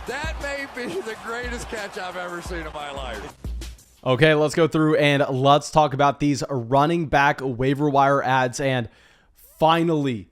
That may be the greatest catch I've ever seen in my life. Okay, let's go through and let's talk about these running back waiver wire ads. And finally,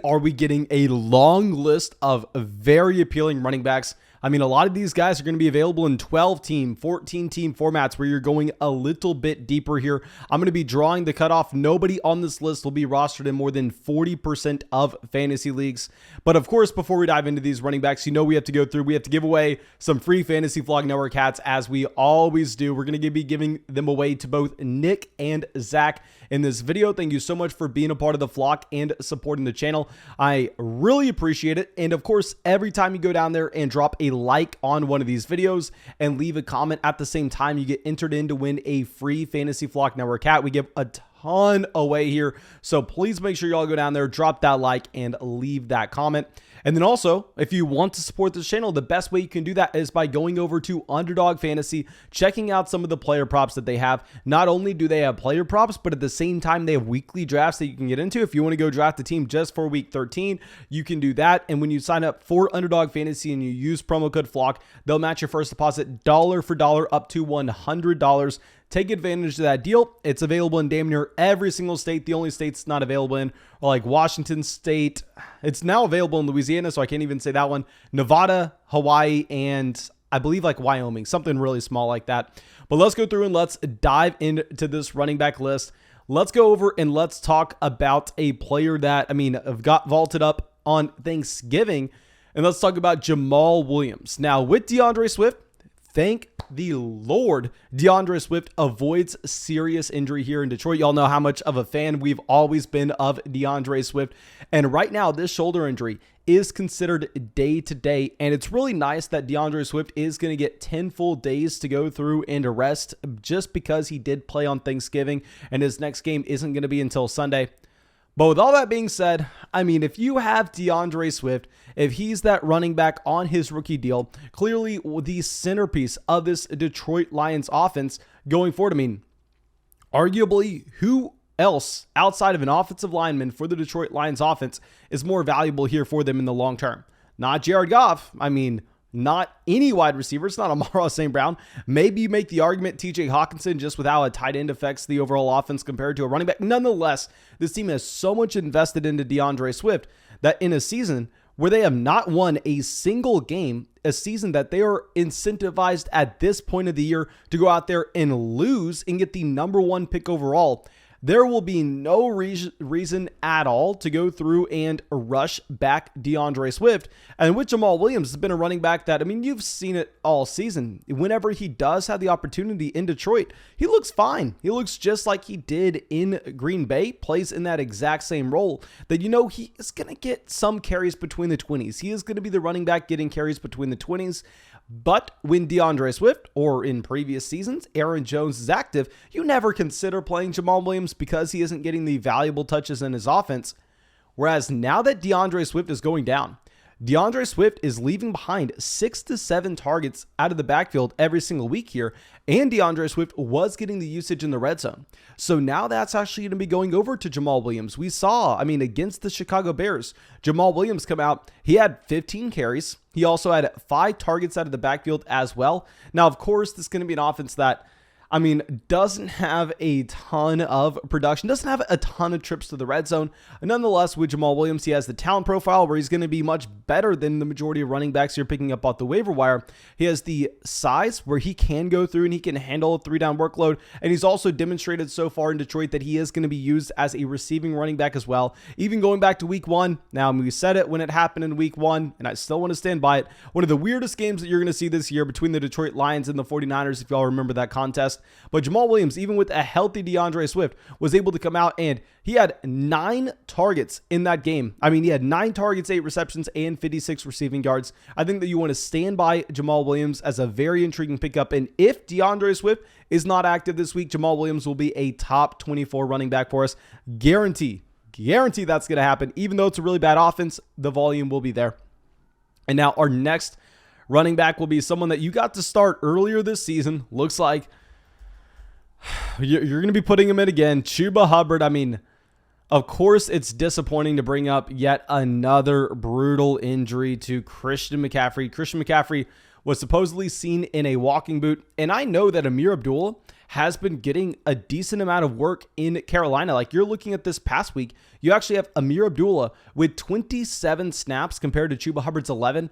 are we getting a long list of very appealing running backs? I mean, a lot of these guys are going to be available in 12-team, 14-team formats where you're going a little bit deeper here. I'm going to be drawing the cutoff. Nobody on this list will be rostered in more than 40% of fantasy leagues. But of course, before we dive into these running backs, we have to go through, we have to give away some free Fantasy Vlog Network hats as we always do. We're going to be giving them away to both Nick and Zach in this video. Thank you so much for being a part of the flock and supporting the channel. I really appreciate it. And of course, every time you go down there and drop a like on one of these videos and leave a comment at the same time, you get entered in to win a free Fantasy Flock Network hat. We give a ton away here, so please make sure y'all go down there, drop that like, and leave that comment. And then also, if you want to support this channel, the best way you can do that is by going over to Underdog Fantasy, checking out some of the player props that they have. Not only do they have player props, but at the same time, they have weekly drafts that you can get into. If you want to go draft a team just for week 13, you can do that. And when you sign up for Underdog Fantasy and you use promo code FLOCK, they'll match your first deposit dollar for dollar up to $100. Take advantage of that deal. It's available in damn near every single state. The only states not available in are like Washington State. It's now available in Louisiana, so I can't even say that one. Nevada, Hawaii, and I believe like Wyoming, something really small like that. But let's go through and let's dive into this running back list. Let's go over and let's talk about a player that, got vaulted up on Thanksgiving. And let's talk about Jamaal Williams. Now, with DeAndre Swift, thank the Lord, DeAndre Swift avoids serious injury here in Detroit. Y'all know how much of a fan we've always been of DeAndre Swift. And right now, this shoulder injury is considered day to day. And it's really nice that DeAndre Swift is going to get 10 full days to go through and rest just because he did play on Thanksgiving and his next game isn't going to be until Sunday. But with all that being said, if you have DeAndre Swift, if he's that running back on his rookie deal, clearly the centerpiece of this Detroit Lions offense going forward, arguably who else outside of an offensive lineman for the Detroit Lions offense is more valuable here for them in the long term? Not Jared Goff. Not any wide receiver. It's not Moreau St. Brown. Maybe you make the argument TJ Hawkinson just with how a tight end affects the overall offense compared to a running back. Nonetheless, this team has so much invested into DeAndre Swift that in a season where they have not won a single game, a season that they are incentivized at this point of the year to go out there and lose and get the #1 pick overall, there will be no reason at all to go through and rush back DeAndre Swift. And with Jamaal Williams, has been a running back that, you've seen it all season. Whenever he does have the opportunity in Detroit, he looks fine. He looks just like he did in Green Bay, plays in that exact same role that, he is going to get some carries between the 20s. He is going to be the running back getting carries between the 20s. But when DeAndre Swift, or in previous seasons, Aaron Jones is active, you never consider playing Jamaal Williams because he isn't getting the valuable touches in his offense. Whereas now that DeAndre Swift is going down, DeAndre Swift is leaving behind 6 to 7 targets out of the backfield every single week here, and DeAndre Swift was getting the usage in the red zone. So now that's actually going to be going over to Jamaal Williams. We saw, against the Chicago Bears, Jamaal Williams come out. He had 15 carries. He also had 5 targets out of the backfield as well. Now, of course, this is going to be an offense that, doesn't have a ton of production, doesn't have a ton of trips to the red zone. Nonetheless, with Jamaal Williams, he has the talent profile where he's going to be much better than the majority of running backs you're picking up off the waiver wire. He has the size where he can go through and he can handle a 3-down workload. And he's also demonstrated so far in Detroit that he is going to be used as a receiving running back as well. Even going back to week 1. Now, we said it when it happened in week 1, and I still want to stand by it. One of the weirdest games that you're going to see this year between the Detroit Lions and the 49ers, if y'all remember that contest. But Jamaal Williams, even with a healthy DeAndre Swift, was able to come out and he had 9 targets in that game. He had 9 targets, 8 receptions, and 56 receiving yards. I think that you want to stand by Jamaal Williams as a very intriguing pickup. And if DeAndre Swift is not active this week, Jamaal Williams will be a top 24 running back for us. Guarantee that's going to happen. Even though it's a really bad offense, the volume will be there. And now our next running back will be someone that you got to start earlier this season. Looks like you're going to be putting him in again. Chuba Hubbard. Of course, it's disappointing to bring up yet another brutal injury to Christian McCaffrey. Christian McCaffrey was supposedly seen in a walking boot, and I know that Amir Abdullah has been getting a decent amount of work in Carolina. Like, you're looking at this past week, you actually have Amir Abdullah with 27 snaps compared to Chuba Hubbard's 11.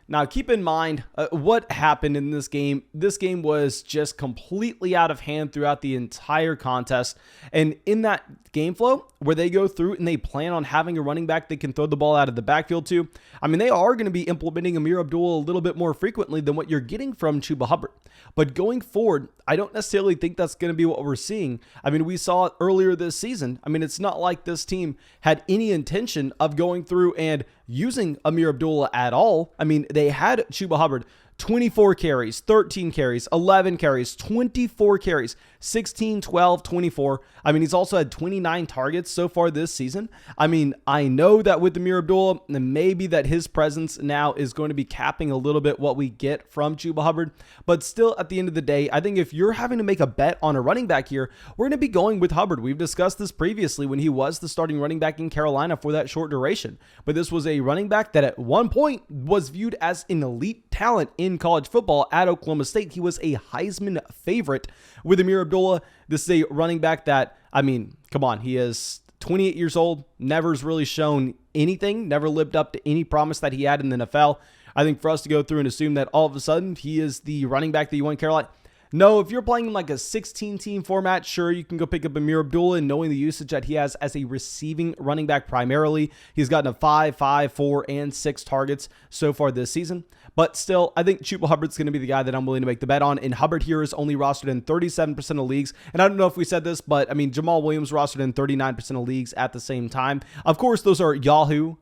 Now, keep in mind what happened in this game. This game was just completely out of hand throughout the entire contest. And in that game flow, where they go through and they plan on having a running back they can throw the ball out of the backfield to, I mean, they are going to be implementing Amir Abdullah a little bit more frequently than what you're getting from Chuba Hubbard. But going forward, I don't necessarily think that's going to be what we're seeing. I mean, we saw it earlier this season. I mean, it's not like this team had any intention of going through and using Amir Abdullah at all. I mean, they had Chuba Hubbard 24 carries, 13 carries, 11 carries, 24 carries, 16, 12, 24. I mean, he's also had 29 targets so far this season. I mean, I know that with Amir Abdullah, maybe that his presence now is going to be capping a little bit what we get from Chuba Hubbard. But still, at the end of the day, I think if you're having to make a bet on a running back here, we're going to be going with Hubbard. We've discussed this previously when he was the starting running back in Carolina for that short duration. But this was a running back that at one point was viewed as an elite talent in college football at Oklahoma State. He was a Heisman favorite. With Amir Abdullah, this is a running back that, I mean, come on, he is 28 years old, never's really shown anything, never lived up to any promise that he had in the NFL. I think for us to go through and assume that all of a sudden he is the running back that you want in Carolina, no, if you're playing in like a 16-team format, sure, you can go pick up Amir Abdullah, and knowing the usage that he has as a receiving running back primarily, he's gotten a 5, 4, and 6 targets so far this season. But still, I think Chuba Hubbard's going to be the guy that I'm willing to make the bet on, and Hubbard here is only rostered in 37% of leagues. And I don't know if we said this, but I mean, Jamaal Williams rostered in 39% of leagues at the same time. Of course, those are Yahoo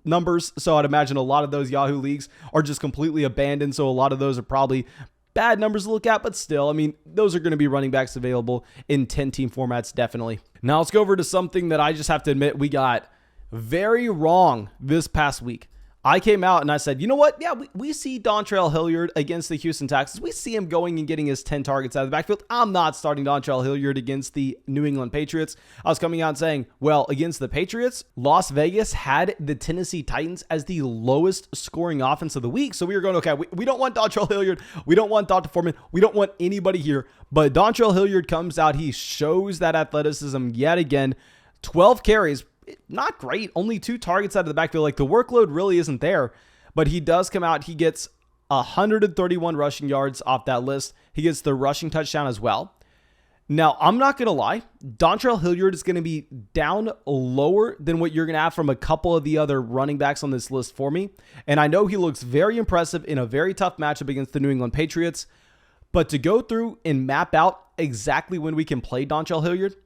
numbers, so I'd imagine a lot of those Yahoo leagues are just completely abandoned, so a lot of those are probably bad numbers to look at, but still, I mean, those are going to be running backs available in 10-team formats, definitely. Now, let's go over to something that I just have to admit we got very wrong this past week. I came out and I said, you know what? Yeah, we see Dontrell Hilliard against the Houston Texans. We see him going and getting his 10 targets out of the backfield. I'm not starting Dontrell Hilliard against the New England Patriots. I was coming out and saying, well, against the Patriots, Las Vegas had the Tennessee Titans as the lowest scoring offense of the week. So we were going, okay, we don't want Dontrell Hilliard. We don't want Dr. Foreman. We don't want anybody here. But Dontrell Hilliard comes out. He shows that athleticism yet again. 12 carries. Not great. Only 2 targets out of the backfield. Like, the workload really isn't there, but he does come out. He gets 131 rushing yards off that list. He gets the rushing touchdown as well. Now, I'm not going to lie. Dontrell Hilliard is going to be down lower than what you're going to have from a couple of the other running backs on this list for me. And I know he looks very impressive in a very tough matchup against the New England Patriots. But to go through and map out exactly when we can play Dontrell Hilliard,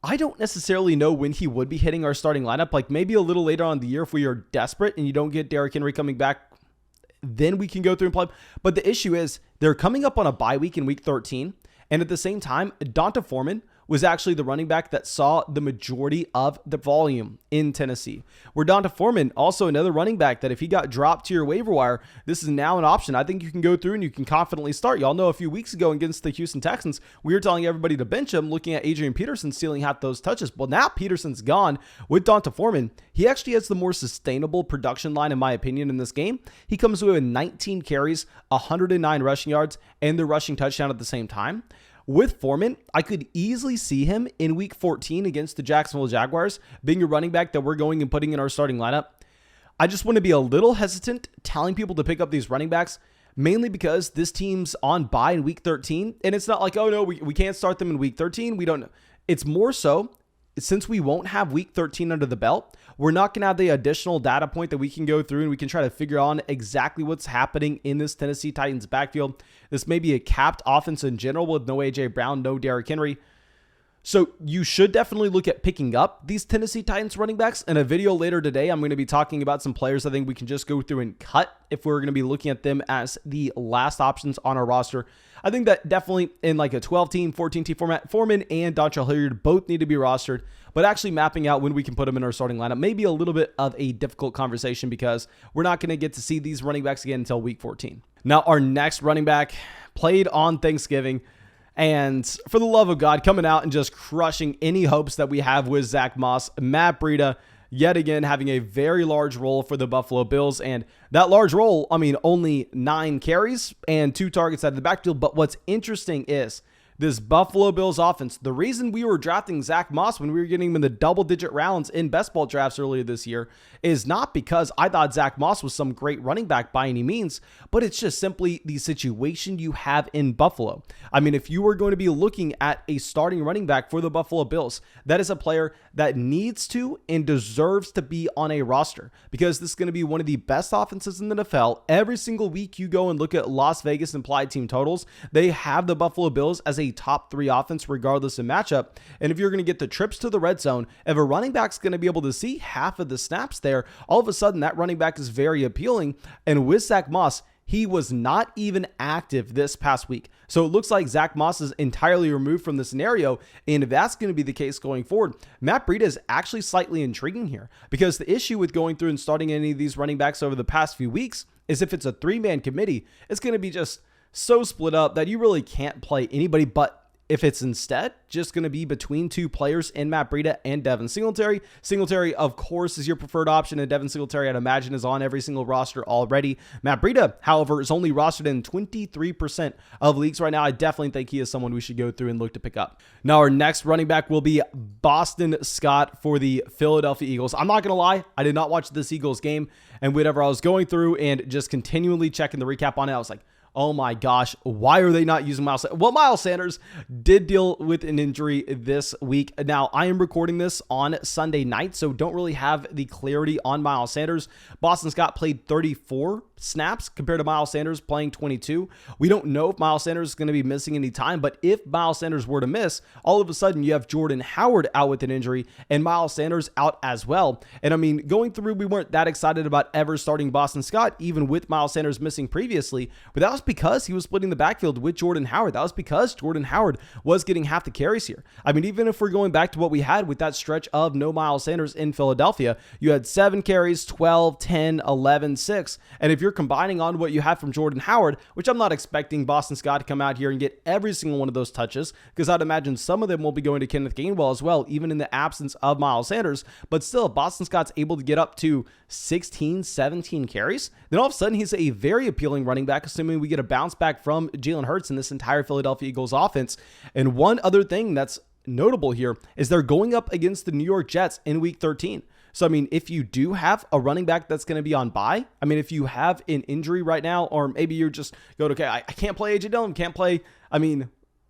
I don't necessarily know when he would be hitting our starting lineup. Like, maybe a little later on in the year if we are desperate and you don't get Derrick Henry coming back, then we can go through and play him. But the issue is they're coming up on a bye week in week 13. And at the same time, D'Onta Foreman was actually the running back that saw the majority of the volume in Tennessee. Where D'Onta Foreman, also another running back that if he got dropped to your waiver wire, this is now an option. I think you can go through and you can confidently start. Y'all know a few weeks ago against the Houston Texans, we were telling everybody to bench him, looking at Adrian Peterson stealing half those touches. Well, now Peterson's gone. With D'Onta Foreman, he actually has the more sustainable production line, in my opinion, in this game. He comes with 19 carries, 109 rushing yards, and the rushing touchdown at the same time. With Foreman, I could easily see him in week 14 against the Jacksonville Jaguars being a running back that we're going and putting in our starting lineup. I just want to be a little hesitant telling people to pick up these running backs, mainly because this team's on bye in week 13. And it's not like, oh no, we can't start them in week 13. We don't know. It's more so, since we won't have week 13 under the belt, we're not going to have the additional data point that we can go through and we can try to figure out exactly what's happening in this Tennessee Titans backfield. This may be a capped offense in general with no A.J. Brown, no Derrick Henry. So you should definitely look at picking up these Tennessee Titans running backs. In a video later today, I'm going to be talking about some players I think we can just go through and cut if we're going to be looking at them as the last options on our roster. I think that definitely in like a 12-team, 14-team format, Foreman and Dontrell Hilliard both need to be rostered, but actually mapping out when we can put them in our starting lineup may be a little bit of a difficult conversation because we're not going to get to see these running backs again until week 14. Now, our next running back played on Thanksgiving. And for the love of God, coming out and just crushing any hopes that we have with Zach Moss. Matt Breida, yet again, having a very large role for the Buffalo Bills. And that large role, I mean, only 9 carries and 2 targets out of the backfield. But what's interesting is this Buffalo Bills offense, the reason we were drafting Zach Moss when we were getting him in the double-digit rounds in best ball drafts earlier this year is not because I thought Zach Moss was some great running back by any means, but it's just simply the situation you have in Buffalo. I mean, if you were going to be looking at a starting running back for the Buffalo Bills, that is a player that needs to and deserves to be on a roster because this is going to be one of the best offenses in the NFL. Every single week you go and look at Las Vegas implied team totals, they have the Buffalo Bills as a top 3 offense regardless of matchup. And if you're going to get the trips to the red zone, if a running back's going to be able to see half of the snaps there, all of a sudden that running back is very appealing. And with Zach Moss, he was not even active this past week. So it looks like Zach Moss is entirely removed from the scenario. And if that's going to be the case going forward, Matt Breida is actually slightly intriguing here because the issue with going through and starting any of these running backs over the past few weeks is if it's a 3-man committee, it's going to be just so split up that you really can't play anybody. But if it's instead just going to be between 2 players in Matt Breida and Devin Singletary, Singletary, of course, is your preferred option, and Devin Singletary, I'd imagine, is on every single roster already. Matt Breida, however, is only rostered in 23% of leagues right now. I definitely think he is someone we should go through and look to pick up. Now, our next running back will be Boston Scott for the Philadelphia Eagles. I'm not going to lie, I did not watch this Eagles game, and whenever I was going through and just continually checking the recap on it, I was like, oh my gosh, why are they not using Miles Sanders? Well, Miles Sanders did deal with an injury this week. Now, I am recording this on Sunday night, so don't really have the clarity on Miles Sanders. Boston Scott played 34 snaps compared to Miles Sanders playing 22. We don't know if Miles Sanders is going to be missing any time, but if Miles Sanders were to miss, all of a sudden you have Jordan Howard out with an injury and Miles Sanders out as well. And I mean, going through, we weren't that excited about ever starting Boston Scott, even with Miles Sanders missing previously, but that was because he was splitting the backfield with Jordan Howard. That was because Jordan Howard was getting half the carries here. I mean, even if we're going back to what we had with that stretch of no Miles Sanders in Philadelphia, you had 7 carries, 12, 10, 11, 6. And if you're combining on what you have from Jordan Howard, which I'm not expecting Boston Scott to come out here and get every single one of those touches, because I'd imagine some of them will be going to Kenneth Gainwell as well, even in the absence of Miles Sanders. But still, if Boston Scott's able to get up to 16, 17 carries, then all of a sudden he's a very appealing running back, assuming we get a bounce back from Jalen Hurts in this entire Philadelphia Eagles offense. And one other thing that's notable here is they're going up against the New York Jets in week 13. So, I mean, if you do have a running back that's going to be on bye, I mean, if you have an injury right now, or maybe you're just going, okay, I can't play AJ Dillon, can't play,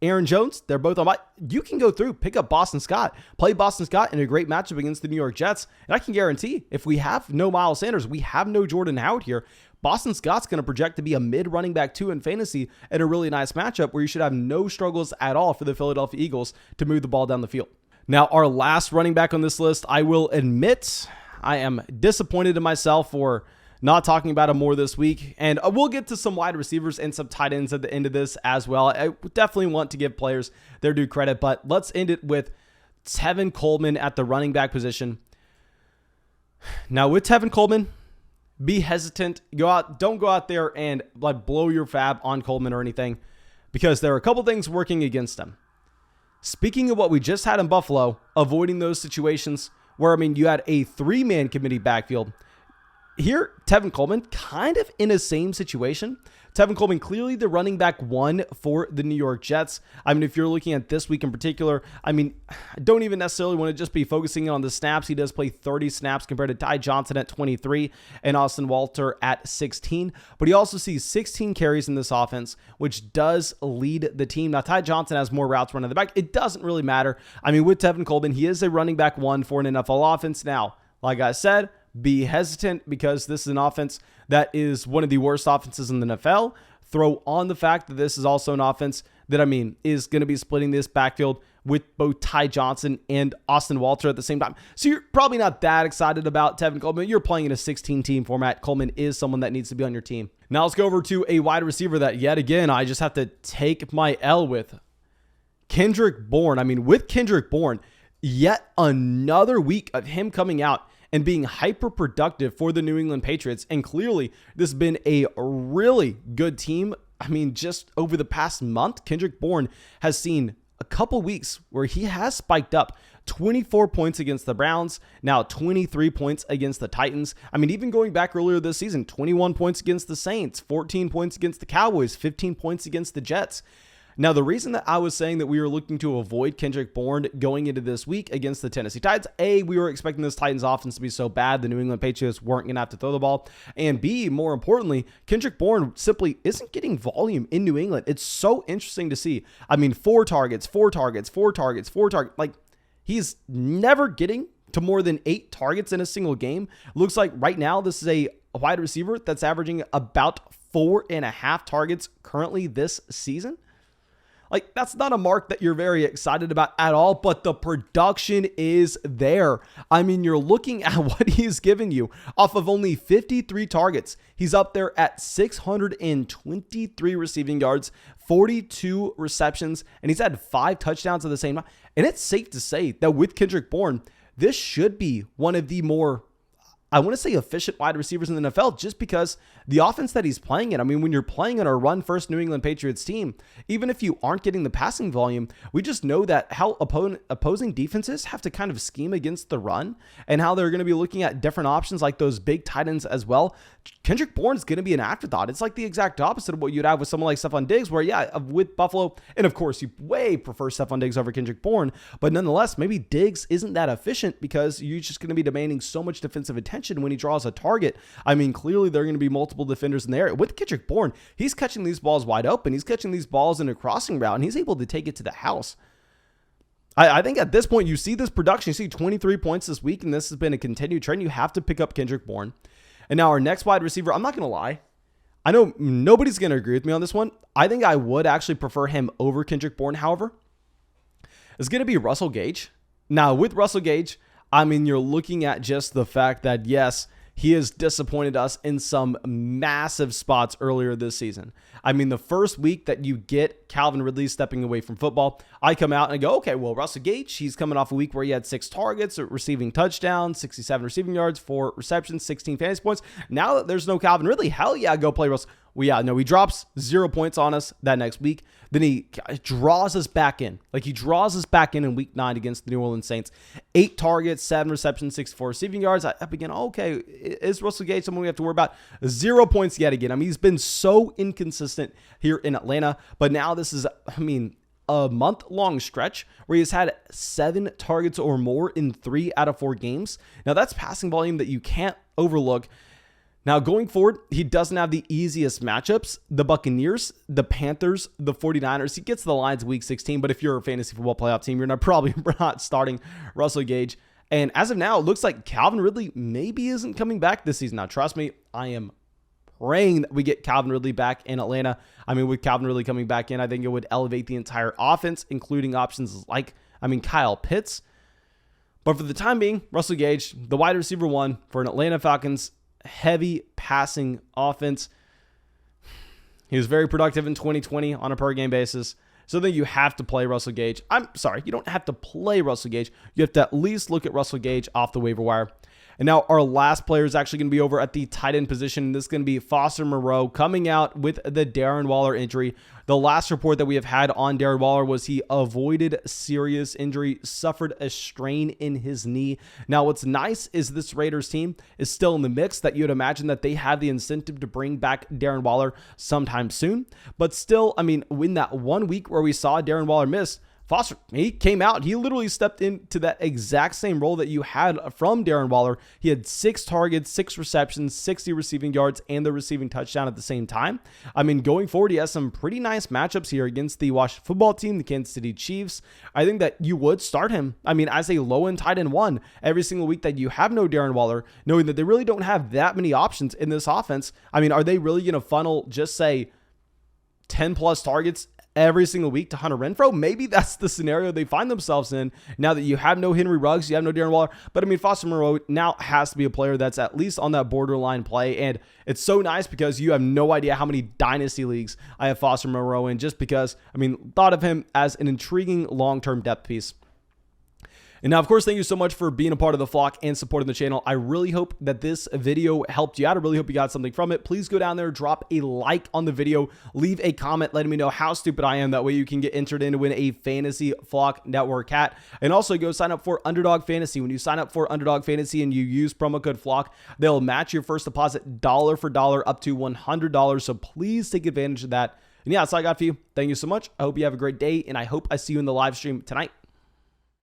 Aaron Jones, they're both on bye. You can go through, pick up Boston Scott, play Boston Scott in a great matchup against the New York Jets. And I can guarantee if we have no Miles Sanders, we have no Jordan Howard here, Boston Scott's going to project to be a mid running back 2 in fantasy at a really nice matchup where you should have no struggles at all for the Philadelphia Eagles to move the ball down the field. Now, our last running back on this list, I will admit I am disappointed in myself for not talking about him more this week. And we'll get to some wide receivers and some tight ends at the end of this as well. I definitely want to give players their due credit, but let's end it with Tevin Coleman at the running back position. Now, with Tevin Coleman, be hesitant. Don't go out there and blow your fab on Coleman or anything, because there are a couple things working against him. Speaking of what we just had in Buffalo, avoiding those situations where, you had a 3-man committee backfield. Here, Tevin Coleman kind of in the same situation. Tevin Coleman clearly the running back 1 for the New York Jets. If you're looking at this week in particular, I don't even necessarily want to just be focusing on the snaps. He does play 30 snaps compared to Ty Johnson at 23 and Austin Walter at 16. But he also sees 16 carries in this offense, which does lead the team. Now, Ty Johnson has more routes running the back. It doesn't really matter. With Tevin Coleman, he is a running back 1 for an NFL offense. Now, like I said, be hesitant because this is an offense that is one of the worst offenses in the NFL. Throw on the fact that this is also an offense that, is going to be splitting this backfield with both Ty Johnson and Austin Walter at the same time. So you're probably not that excited about Tevin Coleman. You're playing in a 16-team format. Coleman is someone that needs to be on your team. Now let's go over to a wide receiver that, yet again, I just have to take my L with. Kendrick Bourne. With Kendrick Bourne, yet another week of him coming out and being hyper productive for the New England Patriots. And clearly, this has been a really good team I mean, just over the past month, Kendrick Bourne has seen a couple weeks where he has spiked up. 24 points against the Browns, now 23 points against the Titans. I mean, even going back earlier this season, 21 points against the Saints, 14 points against the Cowboys, 15 points against the Jets. Now, the reason that I was saying that we were looking to avoid Kendrick Bourne going into this week against the Tennessee Titans, A, we were expecting this Titans offense to be so bad the New England Patriots weren't going to have to throw the ball, and B, more importantly, Kendrick Bourne simply isn't getting volume in New England. It's so interesting to see. I mean, 4 targets. Like, he's never getting to more than 8 targets in a single game. Looks like right now this is a wide receiver that's averaging about 4.5 targets currently this season. Like, that's not a mark that you're very excited about at all, but the production is there. I mean, you're looking at what he's given you off of only 53 targets. He's up there at 623 receiving yards, 42 receptions, and he's had 5 touchdowns at the same time. And it's safe to say that with Kendrick Bourne, this should be one of the more, I want to say, efficient wide receivers in the NFL, just because the offense that he's playing in. I mean, when you're playing in a run-first New England Patriots team, even if you aren't getting the passing volume, we just know that how opposing defenses have to kind of scheme against the run, and how they're going to be looking at different options like those big tight ends as well. Kendrick Bourne is going to be an afterthought. It's like the exact opposite of what you'd have with someone like Stephon Diggs, where, yeah, with Buffalo, and of course, you way prefer Stephon Diggs over Kendrick Bourne, but nonetheless, maybe Diggs isn't that efficient because you're just going to be demanding so much defensive attention when he draws a target. I mean, clearly there are going to be multiple defenders in the area. With Kendrick Bourne, he's catching these balls wide open. He's catching these balls in a crossing route, and he's able to take it to the house. I think at this point, you see this production. You see 23 points this week, and this has been a continued trend. You have to pick up Kendrick Bourne. And now our next wide receiver, I'm not going to lie. I know nobody's going to agree with me on this one. I think I would actually prefer him over Kendrick Bourne, however. It's going to be Russell Gage. Now, with Russell Gage, I mean, you're looking at just the fact that, yes, he has disappointed us in some massive spots earlier this season. I mean, the first week that you get Calvin Ridley stepping away from football, I come out and I go, okay, well, Russell Gage, he's coming off a week where he had 6 targets, receiving touchdowns, 67 receiving yards, 4 receptions, 16 fantasy points. Now that there's no Calvin Ridley, hell yeah, go play Russell. Well, yeah, no, he drops 0 points on us that next week. Then he draws us back in. Like, he draws us back in week 9 against the New Orleans Saints. 8 targets, 7 receptions, 64 receiving yards. I begin, okay, is Russell Gage someone we have to worry about? 0 points yet again. I mean, he's been so inconsistent here in Atlanta. But now this is, I mean, a month-long stretch where he's had 7 targets or more in 3 out of 4 games. Now, that's passing volume that you can't overlook. Now, going forward, he doesn't have the easiest matchups. The Buccaneers, the Panthers, the 49ers. He gets to the Lions week 16, but if you're a fantasy football playoff team, you're probably not starting Russell Gage. And as of now, it looks like Calvin Ridley maybe isn't coming back this season. Now, trust me, I am praying that we get Calvin Ridley back in Atlanta. I mean, with Calvin Ridley coming back in, I think it would elevate the entire offense, including options like, Kyle Pitts. But for the time being, Russell Gage, the wide receiver 1 for an Atlanta Falcons heavy passing offense. He was very productive in 2020 on a per game basis. So then you have to play Russell Gage. I'm sorry, you don't have to play Russell Gage. You have to at least look at Russell Gage off the waiver wire. And now our last player is actually going to be over at the tight end position. This is going to be Foster Moreau coming out with the Darren Waller injury. The last report that we have had on Darren Waller was he avoided serious injury, suffered a strain in his knee. Now, what's nice is this Raiders team is still in the mix, that you'd imagine that they have the incentive to bring back Darren Waller sometime soon. But still, I mean, in that 1 week where we saw Darren Waller miss, Foster, he came out. He literally stepped into that exact same role that you had from Darren Waller. He had 6 targets, 6 receptions, 60 receiving yards, and the receiving touchdown at the same time. I mean, going forward, he has some pretty nice matchups here against the Washington football team, the Kansas City Chiefs. I think that you would start him, I mean, as a low-end tight end 1 every single week that you have no Darren Waller, knowing that they really don't have that many options in this offense. I mean, are they really going to funnel, just say, 10-plus targets every single week to Hunter Renfrow? Maybe that's the scenario they find themselves in now that you have no Henry Ruggs, you have no Darren Waller. But I mean, Foster Moreau now has to be a player that's at least on that borderline play. And it's so nice because you have no idea how many dynasty leagues I have Foster Moreau in, just because, I mean, thought of him as an intriguing long-term depth piece. And now, of course, thank you so much for being a part of the flock and supporting the channel. I really hope that this video helped you out. I really hope you got something from it. Please go down there, drop a like on the video, leave a comment letting me know how stupid I am. That way you can get entered in to win a Fantasy Flock Network hat. And also go sign up for Underdog Fantasy. When you sign up for Underdog Fantasy and you use promo code FLOCK, they'll match your first deposit dollar for dollar up to $100. So please take advantage of that. And yeah, that's all I got for you. Thank you so much. I hope you have a great day, and I hope I see you in the live stream tonight.